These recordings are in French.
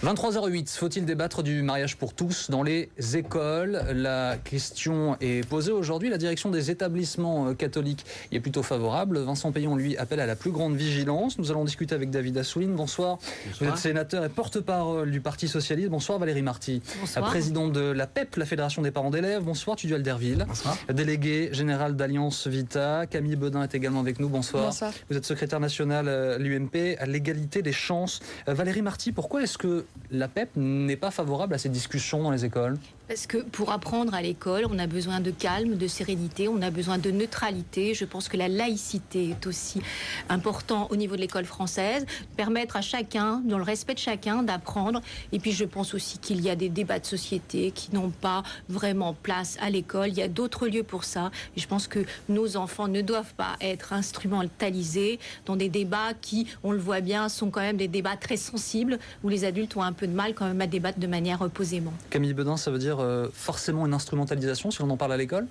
23h08, faut-il débattre du mariage pour tous dans les écoles? La question est posée aujourd'hui. La direction des établissements catholiques y est plutôt favorable. Vincent Peillon, lui, appelle à la plus grande vigilance. Nous allons discuter avec David Assouline. Bonsoir. Vous êtes sénateur et porte-parole du Parti Socialiste. Bonsoir Valérie Marty. Bonsoir. Présidente de la PEP, la Fédération des parents d'élèves. Bonsoir Tudual Derville. Bonsoir. Délégué général d'Alliance Vita. Camille Bedin est également avec nous. Bonsoir. Bonsoir. Vous êtes secrétaire national à l'UMP, à l'égalité des chances. Valérie Marty, pourquoi est-ce que la PEP n'est pas favorable à ces discussions dans les écoles? Parce que pour apprendre à l'école, on a besoin de calme, de sérénité, on a besoin de neutralité. Je pense que la laïcité est aussi important au niveau de l'école française. Permettre à chacun, dans le respect de chacun, d'apprendre. Et puis je pense aussi qu'il y a des débats de société qui n'ont pas vraiment place à l'école. Il y a d'autres lieux pour ça. Et je pense que nos enfants ne doivent pas être instrumentalisés dans des débats qui, on le voit bien, sont quand même des débats très sensibles, où les adultes ont un peu de mal quand même à débattre de manière posément. Camille Bedin, ça veut dire forcément une instrumentalisation si on en parle à l'école?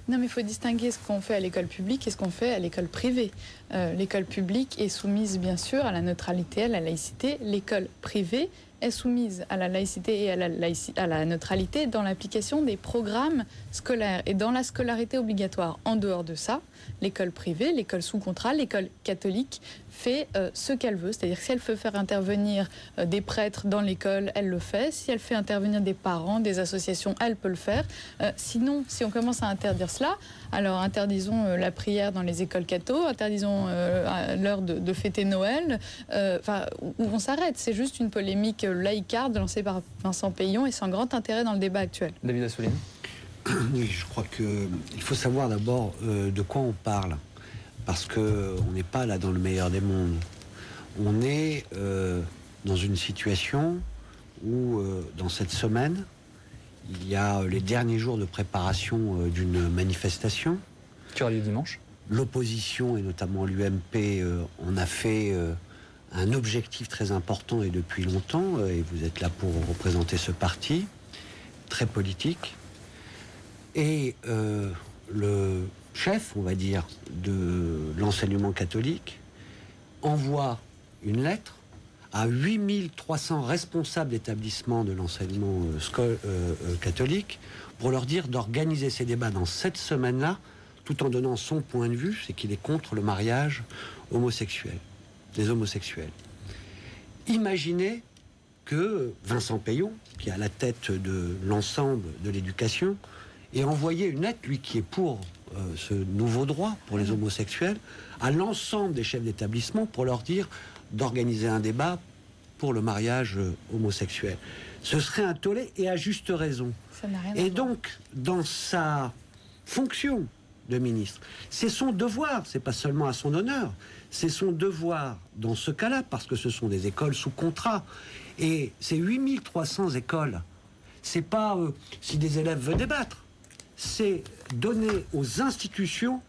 Non, mais il faut distinguer ce qu'on fait à l'école publique et ce qu'on fait à l'école privée. L'école publique est soumise, bien sûr, à la neutralité, à la laïcité. L'école privée est soumise à la laïcité et à la neutralité dans l'application des programmes scolaires et dans la scolarité obligatoire. En dehors de ça, l'école privée, l'école sous contrat, l'école catholique fait ce qu'elle veut. C'est-à-dire que si elle veut faire intervenir des prêtres dans l'école, elle le fait. Si elle fait intervenir des parents, des associations, elle peut le faire. Sinon, si on commence à interdire cela, alors interdisons la prière dans les écoles catho, interdisons l'heure de fêter Noël, où on s'arrête. C'est juste une polémique laïcarde lancée par Vincent Peillon et sans grand intérêt dans le débat actuel. David Assouline. Oui, je crois qu'il faut savoir d'abord de quoi on parle. Parce qu'on n'est pas là dans le meilleur des mondes. On est dans une situation où, dans cette semaine, il y a les derniers jours de préparation d'une manifestation. Qui aura lieu dimanche. L'opposition, et notamment l'UMP, en a fait un objectif très important et depuis longtemps, et vous êtes là pour représenter ce parti, très politique. Et le chef, on va dire, de l'enseignement catholique, envoie une lettre à 8300 responsables d'établissements de l'enseignement catholique pour leur dire d'organiser ces débats dans cette semaine-là, tout en donnant son point de vue, c'est qu'il est contre le mariage homosexuel, des homosexuels. Imaginez que Vincent Peillon, qui est à la tête de l'ensemble de l'éducation, ait envoyé une lettre, lui qui est pour ce nouveau droit pour les homosexuels, à l'ensemble des chefs d'établissement pour leur dire d'organiser un débat pour le mariage homosexuel. Ce serait un tollé et à juste raison. Ça n'a rien à Et voir. donc, dans sa fonction de ministre, c'est son devoir, c'est pas seulement à son honneur, c'est son devoir dans ce cas-là, parce que ce sont des écoles sous contrat. Et ces 8300 écoles, c'est pas si des élèves veulent débattre, c'est donner aux institutions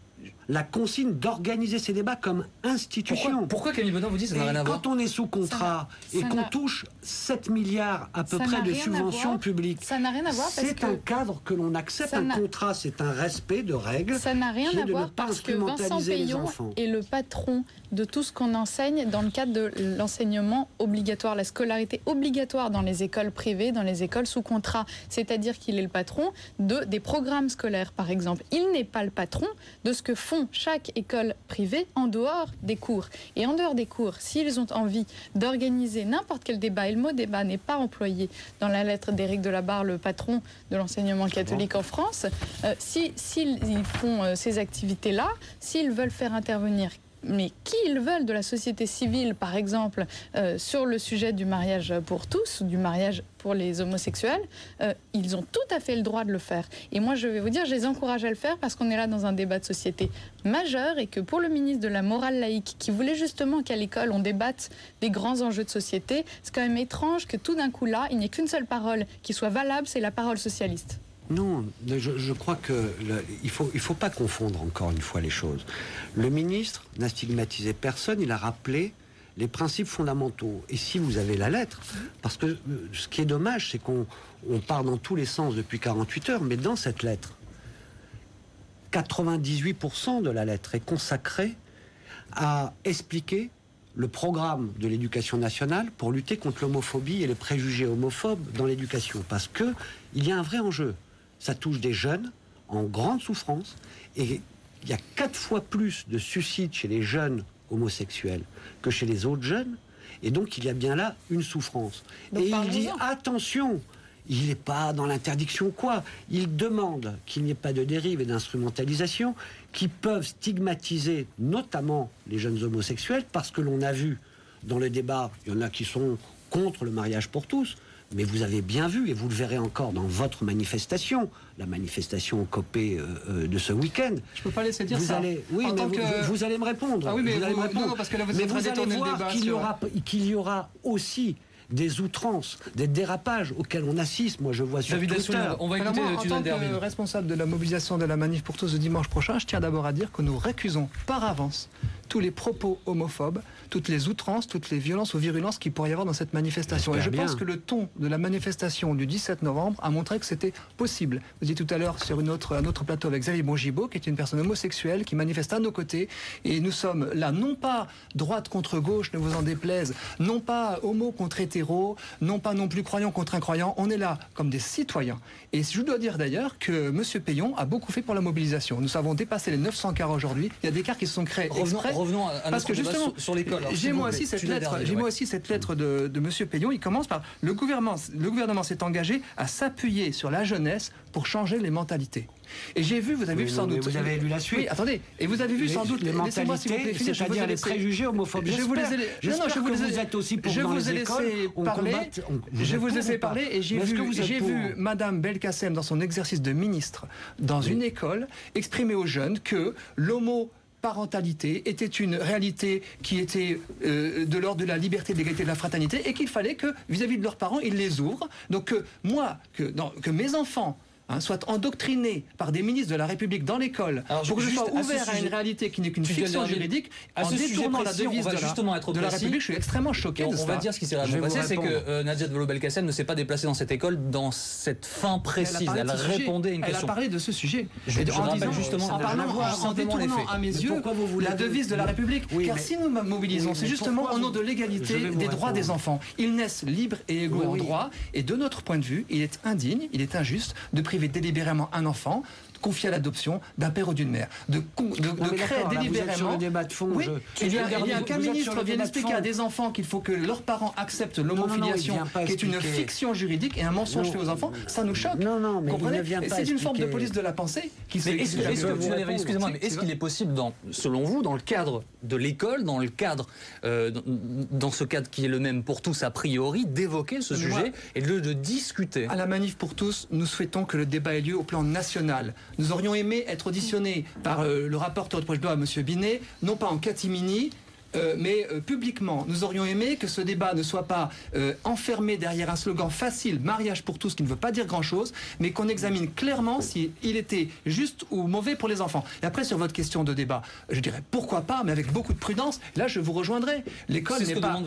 la consigne d'organiser ces débats comme institution. Pourquoi Camille Bedin vous dit que ça n'a rien à voir? Quand on est sous contrat et qu'on touche 7 milliards à peu près de subventions publiques, ça n'a rien à voir parce c'est que un cadre que l'on accepte. Un contrat, c'est un respect de règles. ça n'a rien qui est à de voir ne pas parce que Vincent instrumentaliser les Peillon enfants. est le patron de tout ce qu'on enseigne dans le cadre de l'enseignement obligatoire, la scolarité obligatoire dans les écoles privées, dans les écoles sous contrat. C'est-à-dire qu'il est le patron des programmes scolaires, par exemple. Il n'est pas le patron de ce que font chaque école privée en dehors des cours. Et en dehors des cours, s'ils ont envie d'organiser n'importe quel débat, et le mot débat n'est pas employé dans la lettre d'Éric Delabarre, le patron de l'enseignement catholique en France, s'ils font ces activités-là, s'ils veulent faire intervenir mais qui ils veulent de la société civile, par exemple, sur le sujet du mariage pour tous, ou du mariage pour les homosexuels, ils ont tout à fait le droit de le faire. Et moi, je vais vous dire, je les encourage à le faire parce qu'on est là dans un débat de société majeur et que pour le ministre de la morale laïque, qui voulait justement qu'à l'école, on débatte des grands enjeux de société, c'est quand même étrange que tout d'un coup là, il n'y ait qu'une seule parole qui soit valable, c'est la parole socialiste. Non, je crois que il faut pas confondre encore une fois les choses. Le ministre n'a stigmatisé personne, il a rappelé les principes fondamentaux. Et si vous avez la lettre, parce que ce qui est dommage, c'est qu'on part dans tous les sens depuis 48 heures, mais dans cette lettre, 98% de la lettre est consacrée à expliquer le programme de l'éducation nationale pour lutter contre l'homophobie et les préjugés homophobes dans l'éducation. Parce qu'il y a un vrai enjeu. Ça touche des jeunes en grande souffrance et il y a 4 fois plus de suicides chez les jeunes homosexuels que chez les autres jeunes. Et donc, il y a bien là une souffrance. Donc, et il dit, attention, il n'est pas dans l'interdiction quoi. Il demande qu'il n'y ait pas de dérive et d'instrumentalisation qui peuvent stigmatiser notamment les jeunes homosexuels, parce que l'on a vu dans le débat, il y en a qui sont contre le mariage pour tous, mais vous avez bien vu, et vous le verrez encore dans votre manifestation, la manifestation copée de ce week-end. Je ne peux pas laisser dire vous ça. Allez, oui, mais vous allez me répondre. Ah oui, mais vous allez me répondre. Non, parce que là, vous êtes allez voir qu'il y aura aussi des outrances, des dérapages auxquels on assiste. Moi, je vois sur Twitter. On va écouter en tant que responsable de la mobilisation de la manif pour tous de dimanche prochain, je tiens d'abord à dire que nous récusons par avance tous les propos homophobes, toutes les outrances, toutes les violences ou virulences qu'il pourrait y avoir dans cette manifestation. Et je pense que le ton de la manifestation du 17 novembre a montré que c'était possible. Vous disiez tout à l'heure sur un autre plateau avec Xavier Bongibaud, qui est une personne homosexuelle qui manifeste à nos côtés. Et nous sommes là, non pas droite contre gauche, ne vous en déplaise, non pas homo contre hétéro, non pas non plus croyant contre incroyant. On est là comme des citoyens. Et je dois dire d'ailleurs que M. Payon a beaucoup fait pour la mobilisation. Nous avons dépassé les 900 cars aujourd'hui. Il y a des cars qui se sont créés exprès. Revenons à parce que justement sur l'école. J'ai moi aussi cette lettre de M. Payon. Il commence par le gouvernement s'est engagé à s'appuyer sur la jeunesse pour changer les mentalités. Et j'ai vu, vous avez vu sans doute. Vous avez lu la suite. Oui, attendez. Et vous avez vu sans doute les mentalités, c'est-à-dire les préjugés homophobes. Je vous vous êtes aussi pour dans les écoles. Je vous ai laissé parler et j'ai vu Madame Belkacem dans son exercice de ministre dans une école exprimer aux jeunes que l'homoparentalité était une réalité qui était de l'ordre de la liberté, de l'égalité, de la fraternité, et qu'il fallait que, vis-à-vis de leurs parents, ils les ouvrent. Donc que mes enfants soient endoctrinés par des ministres de la République dans l'école, pour que je sois ouvert à une réalité qui n'est qu'une fiction juridique, en détournant la devise de la République, je suis extrêmement choqué de ça. On va dire ce qui s'est réellement passé, c'est que Nadia Vallaud-Belkacem ne s'est pas déplacée dans cette école dans cette fin précise. Elle répondait à une question. Elle a parlé de ce sujet. En détournant à mes yeux la devise de la République. Car si nous mobilisons, c'est justement au nom de l'égalité des droits des enfants. Ils naissent libres et égaux en droit. Et de notre point de vue, il est indigne, il est injuste de priver délibérément un enfant confié à l'adoption d'un père ou d'une mère, de créer délibérément. Il y a qu'un ministre vient expliquer à des enfants qu'il faut que leurs parents acceptent l'homophiliation, qui est une fiction juridique et un mensonge fait aux enfants. Ça nous choque. Comprenez ? C'est une forme de police de la pensée qui se. Excusez-moi, mais est-ce qu'il est possible, selon vous, dans le cadre de l'école, dans ce cadre qui est le même pour tous a priori, d'évoquer ce sujet et de discuter? À la manif pour tous, nous souhaitons que le débat ait lieu au plan national. Nous aurions aimé être auditionnés par le rapporteur de projet de loi, M. Binet, non pas en catimini, mais publiquement. Nous aurions aimé que ce débat ne soit pas enfermé derrière un slogan facile, mariage pour tous, qui ne veut pas dire grand-chose, mais qu'on examine clairement s'il était juste ou mauvais pour les enfants. Et après, sur votre question de débat, je dirais pourquoi pas, mais avec beaucoup de prudence. Là, je vous rejoindrai. L'école n'est pas.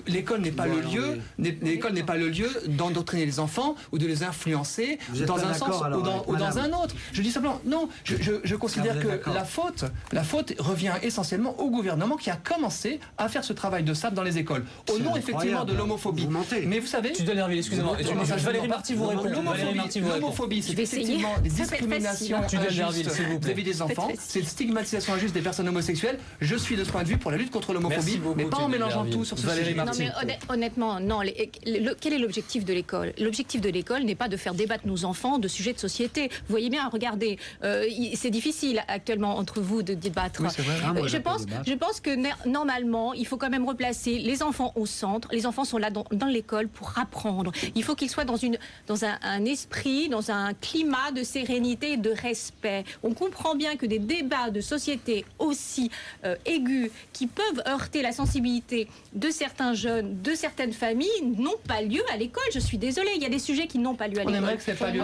L'école n'est pas le lieu. L'école n'est pas le lieu d'endoctriner les enfants ou de les influencer dans un sens ou dans un autre. Je dis simplement non. Je considère que la faute revient essentiellement au gouvernement qui a commencé à faire ce travail de sape dans les écoles, au nom effectivement de l'homophobie. Mais vous savez... Excusez-moi, Valérie Marty vous répond. L'homophobie, c'est effectivement des discriminations injustes vis-à-vis des enfants, c'est une stigmatisation injuste des personnes homosexuelles. Je suis de ce point de vue pour la lutte contre l'homophobie, mais pas en mélangeant tout sur ce sujet. Non, mais honnêtement, non. Quel est l'objectif de l'école? L'objectif de l'école n'est pas de faire débattre nos enfants de sujets de société. Vous voyez bien, regardez, c'est difficile actuellement entre vous de débattre. Je pense que normalement, il faut quand même replacer les enfants au centre. Les enfants sont là dans l'école pour apprendre. Il faut qu'ils soient dans un esprit, dans un climat de sérénité et de respect. On comprend bien que des débats de société aussi aigus, qui peuvent heurter la sensibilité de certains jeunes, de certaines familles, n'ont pas lieu à l'école. Je suis désolée, il y a des sujets qui n'ont pas lieu à l'école. On aimerait que ça n'ait pas lieu.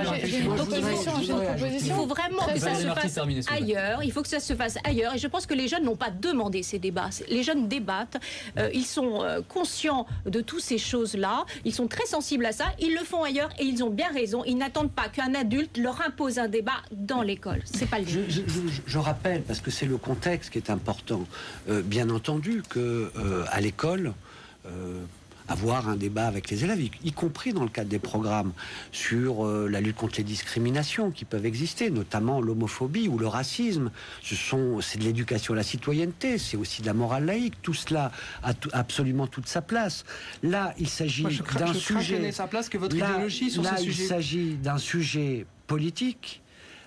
Il faut vraiment que ça se fasse ailleurs. Il faut que ça se fasse ailleurs. Et je pense que les jeunes n'ont pas demandé ces débats. Les jeunes débattent, ils sont conscients de toutes ces choses-là, ils sont très sensibles à ça, ils le font ailleurs et ils ont bien raison. Ils n'attendent pas qu'un adulte leur impose un débat dans l'école. C'est pas le but. Je rappelle, parce que c'est le contexte qui est important, bien entendu que à l'école, avoir un débat avec les élèves, y compris dans le cadre des programmes sur la lutte contre les discriminations qui peuvent exister, notamment l'homophobie ou le racisme. C'est de l'éducation à la citoyenneté, c'est aussi de la morale laïque. Tout cela a absolument toute sa place. Là, il s'agit d'un sujet. Sa place que votre idéologie sur ce sujet. Il s'agit d'un sujet politique,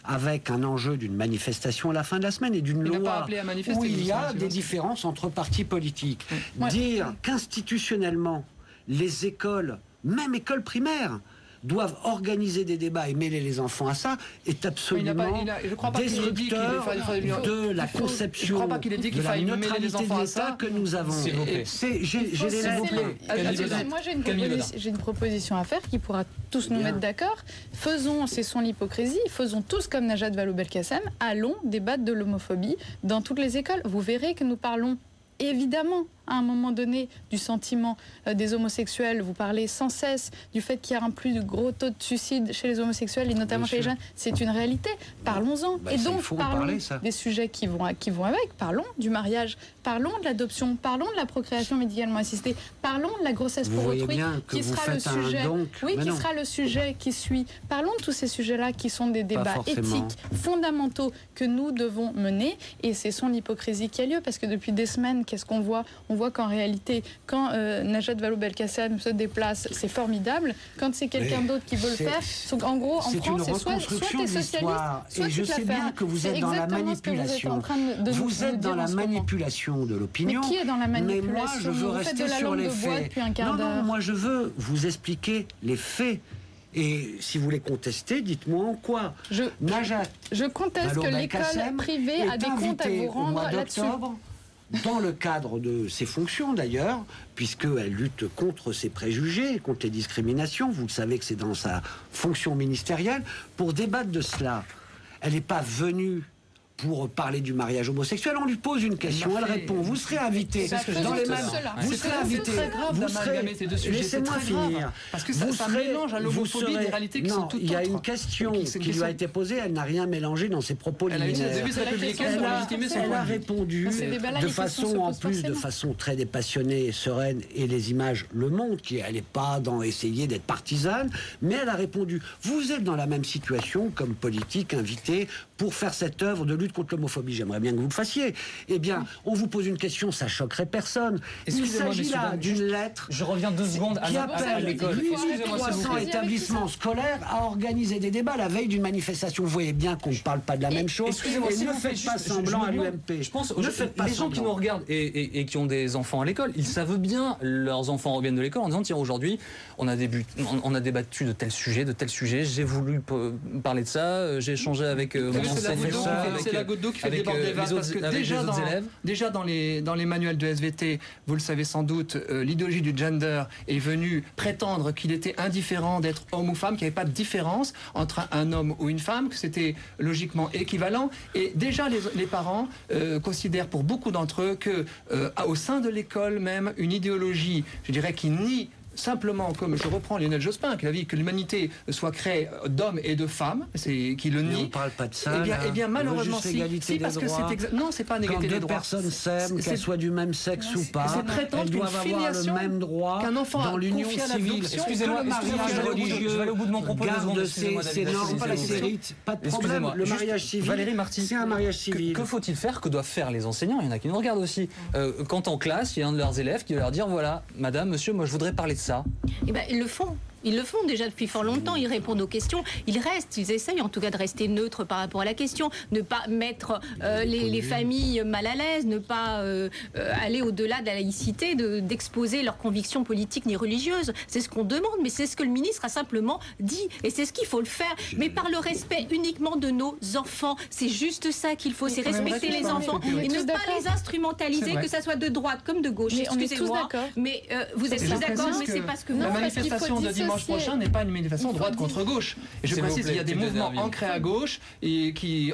avec un enjeu d'une manifestation à la fin de la semaine et d'une loi où il y a des différences entre partis politiques. Dire qu'institutionnellement, les écoles, même écoles primaires, doivent organiser des débats et mêler les enfants à ça est absolument destructeur de la conception de la neutralité de l'État que nous avons. Moi j'ai une proposition à faire qui pourra tous nous mettre d'accord. Faisons, cessons l'hypocrisie, faisons tous comme Najat Vallaud-Belkacem, allons débattre de l'homophobie dans toutes les écoles. Vous verrez que nous parlons évidemment à un moment donné du sentiment des homosexuels. Vous parlez sans cesse du fait qu'il y a un plus gros taux de suicide chez les homosexuels et notamment chez les jeunes. C'est une réalité. Parlons-en. Et donc parlons des sujets qui vont avec. Parlons du mariage, parlons de l'adoption, parlons de la procréation médicalement assistée, parlons de la grossesse pour autrui, qui sera le sujet. Qui sera le sujet qui suit. Parlons de tous ces sujets-là qui sont des débats éthiques fondamentaux que nous devons mener. Et cessons l'hypocrisie qui a lieu, parce que depuis des semaines, qu'est-ce qu'on voit ? On voit qu'en réalité, quand Najat Vallaud-Belkacem se déplace, c'est formidable. Quand c'est quelqu'un d'autre qui veut le faire, en gros, en France, c'est soit t'es socialiste, soit et je sais bien que vous êtes dans la manipulation. Vous êtes dans la manipulation de l'opinion. Mais qui est dans la manipulation? Mais moi, je veux rester sur les faits. Non, moi, je veux vous expliquer les faits. Et si vous les contestez, dites-moi en quoi. Je conteste que l'école privée a des comptes à vous rendre là-dessus. Dans le cadre de ses fonctions d'ailleurs, puisqu'elle lutte contre ses préjugés, contre les discriminations, vous le savez que c'est dans sa fonction ministérielle, pour débattre de cela. Elle n'est pas venue pour parler du mariage homosexuel. On lui pose une question, elle répond. Vous serez invité dans les mêmes. Vous serez invité. Laissez-moi finir. Parce que ça mélange à l'homophobie des réalités qui sont toutes autres. Il y a une question qui lui a été posée. Elle n'a rien mélangé dans ses propos liminaires. Elle a répondu de façon, en plus, de façon très dépassionnée et sereine. Et les images le montrent. Elle n'est pas dans essayer d'être partisane, mais elle a répondu. Vous êtes dans la même situation comme politique invité pour faire cette œuvre de lutte contre l'homophobie. J'aimerais bien que vous le fassiez. Eh bien, on vous pose une question, ça choquerait personne. Il s'agit là d'une lettre. Je reviens 2 secondes qui appelle 8300 établissements scolaires à organiser des débats la veille d'une manifestation. Vous voyez bien qu'on ne parle pas de la même chose. Excusez-moi, ne faites pas semblant à l'UMP. Je pense les gens qui nous regardent et qui ont des enfants à l'école, ils savent bien, leurs enfants reviennent de l'école en disant tiens, aujourd'hui, on a débattu de tel sujet, j'ai voulu parler de ça, j'ai échangé avec mon enseignant. C'est la goutte d'eau qui fait déborder le vase, parce que déjà dans les manuels de SVT, vous le savez sans doute, l'idéologie du gender est venue prétendre qu'il était indifférent d'être homme ou femme, qu'il n'y avait pas de différence entre un homme ou une femme, que c'était logiquement équivalent. Et déjà les parents considèrent pour beaucoup d'entre eux que au sein de l'école même, une idéologie, je dirais, qui nie simplement, comme je reprends Lionel Jospin, qui a dit que l'humanité soit créée d'hommes et de femmes, c'est qui le nie. Mais on ne parle pas de ça. Eh bien malheureusement, si parce que non, c'est pas une égalité des droits. Quand 2 personnes s'aiment, qu'elles soient du même sexe ou pas, elles doivent avoir le même droit dans l'union civile. Excusez-moi, je vais aller au bout de mon propos. Garde ces normes, ces rites. Pas de problème. Le mariage civil, Valérie Marty, c'est un mariage civil. Que faut-il faire? Que doivent faire les enseignants? Il y en a qui nous regardent aussi. Quand en classe, il y a un de leurs élèves qui va leur dire voilà, madame, monsieur, moi je voudrais parler de ça. Eh ben, ils le font. Ils le font déjà depuis fort longtemps, ils répondent aux questions, ils essayent en tout cas de rester neutres par rapport à la question, ne pas mettre les familles mal à l'aise, ne pas aller au-delà de la laïcité, d'exposer leurs convictions politiques ni religieuses. C'est ce qu'on demande, mais c'est ce que le ministre a simplement dit, et c'est ce qu'il faut le faire, mais par le respect uniquement de nos enfants. C'est juste ça qu'il faut, c'est respecter les enfants et ne pas les instrumentaliser, que ça soit de droite comme de gauche. Excusez-moi, mais vous êtes tous d'accord, mais c'est pas ce que vous la manifestation de dimanche dimanche prochain n'est pas une manifestation droite contre gauche. Et je précise qu'il y a des mouvements ancrés à gauche et qui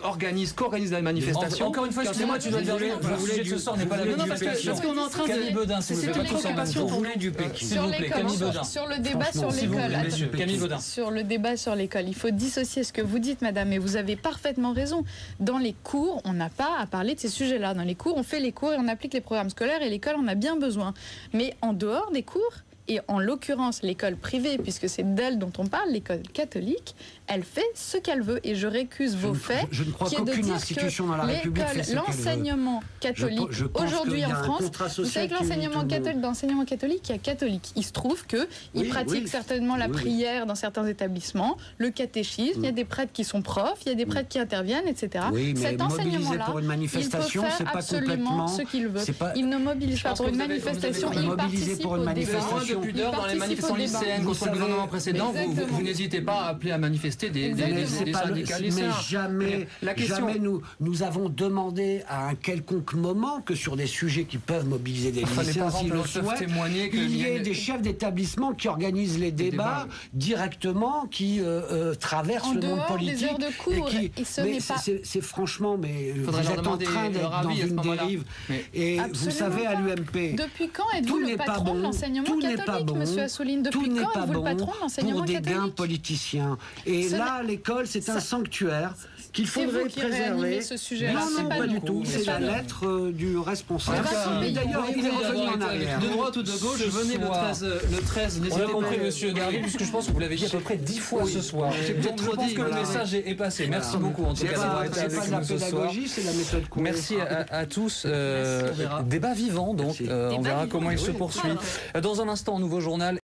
co-organisent la manifestation. Encore une fois, excusez-moi, tu dois dire le sujet de ce soir n'est pas la non, parce qu'on est en train de... Camille Baudin, c'est une préoccupation pour du Pékin. S'il vous plaît, Camille Baudin. Sur le débat sur l'école. Camille Baudin. Sur le débat sur l'école, il faut dissocier ce que vous dites, madame, et vous avez parfaitement raison. Dans les cours, on n'a pas à parler de ces sujets-là. Dans les cours, on fait les cours et on applique les programmes scolaires et l'école en a bien besoin. Mais en dehors des cours, et en l'occurrence l'école privée, puisque c'est d'elle dont on parle, l'école catholique, elle fait ce qu'elle veut. Et je récuse vos faits. Je ne crois qu'aucune institution dans la République fait ce qu'elle veut. L'enseignement catholique aujourd'hui en France, vous savez que l'enseignement catholique, il y a catholique. Il se trouve qu'ils pratiquent certainement la prière dans certains établissements, le catéchisme, il y a des prêtres qui sont profs, il y a des prêtres qui interviennent, etc. Oui, mais cet enseignement-là, pour une manifestation, il peut faire absolument ce qu'il veut. Il ne mobilise pas pour une manifestation, il participe au débat. De pudeur dans les manifestations lycéennes contre le gouvernement précédent, vous n'hésitez pas à appeler à manifester des syndicats lycéens. Mais jamais nous avons demandé à un quelconque moment que sur des sujets qui peuvent mobiliser des lycéens, s'ils le souhaitent, il y ait des chefs d'établissement qui organisent les débats directement, qui traversent le monde politique. Des heures de cours, c'est franchement, mais vous êtes en train d'être dans une dérive. Et vous savez, à l'UMP, depuis quand êtes-vous le patron de l'enseignement catholique, monsieur Assouline? Depuis quand êtes-vous le patron de l'enseignement catholique? Pour des gains politiciens. Et là, l'école, c'est un sanctuaire qu'il faudrait préserver. Ce sujet-là, non, pas du tout. C'est la lettre du responsable. Et d'ailleurs, il est revenu en arrière. De droite ou de gauche, venez le 13. On a compris, monsieur Darry, puisque je pense que vous l'avez dit à peu près 10 fois ce soir. Donc je pense que le message est passé. Merci beaucoup en tout cas d'avoir été avec nous ce soir. C'est la méthode Coué. Merci à tous. Débat vivant, donc on verra comment il se poursuit. Dans un instant, nouveau journal.